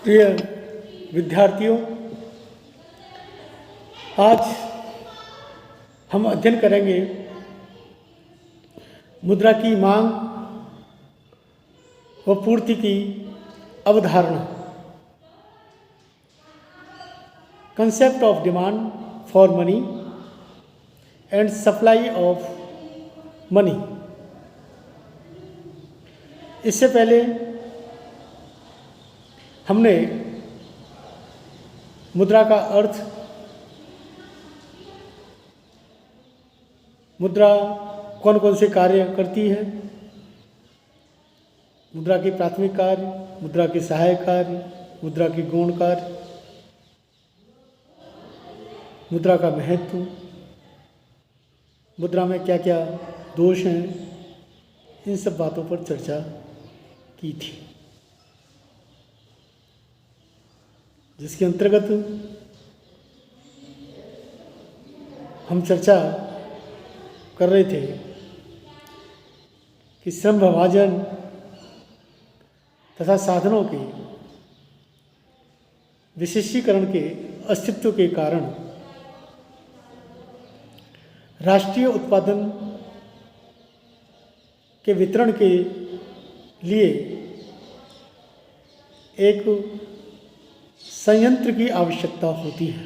प्रिय विद्यार्थियों, आज हम अध्ययन करेंगे मुद्रा की मांग व पूर्ति की अवधारणा। Concept of demand for money and supply of money. इससे पहले हमने मुद्रा का अर्थ, मुद्रा कौन कौन से कार्य करती है, मुद्रा के प्राथमिक कार्य, मुद्रा के सहायक कार्य, मुद्रा के गौण कार्य, मुद्रा का महत्व, मुद्रा में क्या क्या दोष हैं, इन सब बातों पर चर्चा की थी, जिसके अंतर्गत हम चर्चा कर रहे थे कि श्रम विभाजन तथा साधनों के विशेषीकरण के अस्तित्व के कारण राष्ट्रीय उत्पादन के वितरण के लिए एक संयंत्र की आवश्यकता होती है।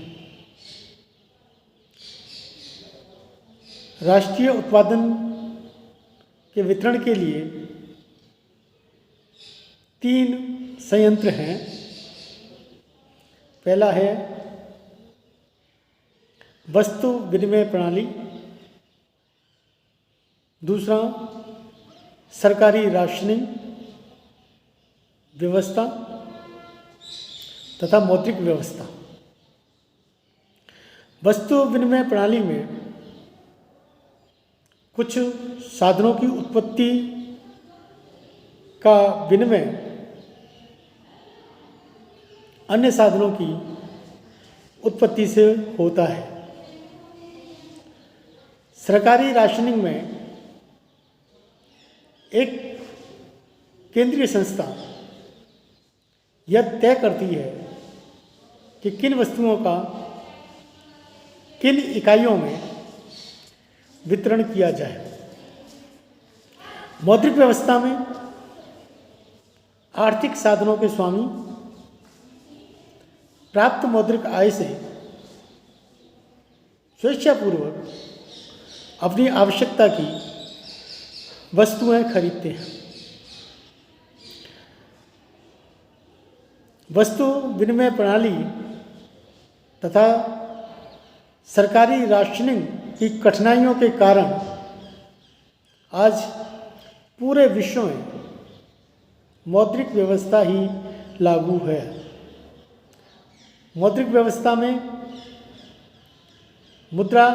राष्ट्रीय उत्पादन के वितरण के लिए 3 संयंत्र हैं। पहला है वस्तु विनिमय प्रणाली, दूसरा सरकारी राशनिंग व्यवस्था तथा मौद्रिक व्यवस्था। वस्तु विनिमय प्रणाली में कुछ साधनों की उत्पत्ति का विनिमय अन्य साधनों की उत्पत्ति से होता है। सरकारी राशनिंग में एक केंद्रीय संस्था यह तय करती है कि किन वस्तुओं का किन इकाइयों में वितरण किया जाए। मौद्रिक व्यवस्था में आर्थिक साधनों के स्वामी प्राप्त मौद्रिक आय से स्वेच्छापूर्वक अपनी आवश्यकता की वस्तुएं खरीदते हैं। वस्तु विनिमय प्रणाली तथा सरकारी राशनिंग की कठिनाइयों के कारण आज पूरे विश्व में मौद्रिक व्यवस्था ही लागू है। मौद्रिक व्यवस्था में मुद्रा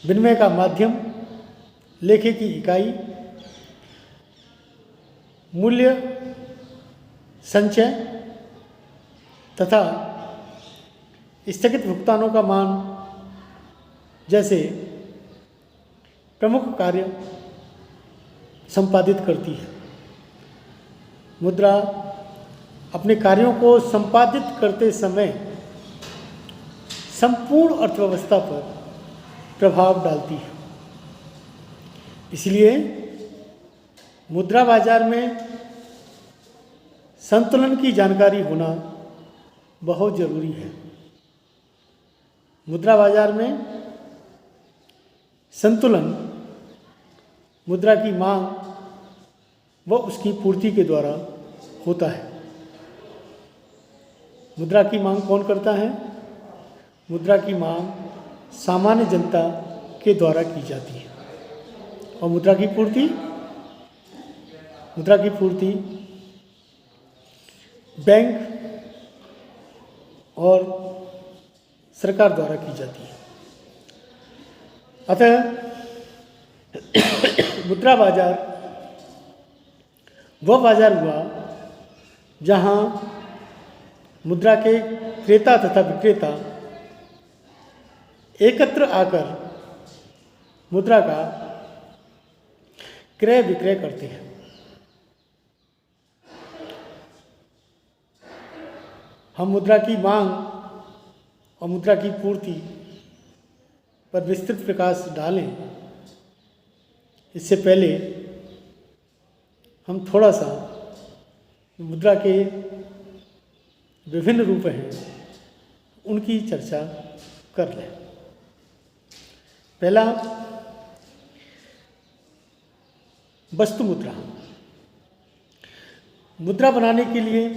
विनिमय का माध्यम, लेखे की इकाई, मूल्य संचय तथा स्थगित भुगतानों का मान जैसे प्रमुख कार्य संपादित करती है। मुद्रा अपने कार्यों को संपादित करते समय संपूर्ण अर्थव्यवस्था पर प्रभाव डालती है। इसलिए मुद्रा बाजार में संतुलन की जानकारी होना बहुत जरूरी है। मुद्रा बाजार में संतुलन मुद्रा की मांग व उसकी पूर्ति के द्वारा होता है। मुद्रा की मांग कौन करता है? मुद्रा की मांग सामान्य जनता के द्वारा की जाती है और मुद्रा की पूर्ति बैंक और सरकार द्वारा की जाती है। अतः मुद्रा बाजार वह बाजार हुआ जहां मुद्रा के क्रेता तथा विक्रेता एकत्र आकर मुद्रा का क्रय विक्रय करते हैं। हम मुद्रा की मांग और मुद्रा की पूर्ति पर विस्तृत प्रकाश डालें, इससे पहले हम थोड़ा सा मुद्रा के विभिन्न रूप हैं उनकी चर्चा कर लें। पहला, वस्तु मुद्रा। मुद्रा बनाने के लिए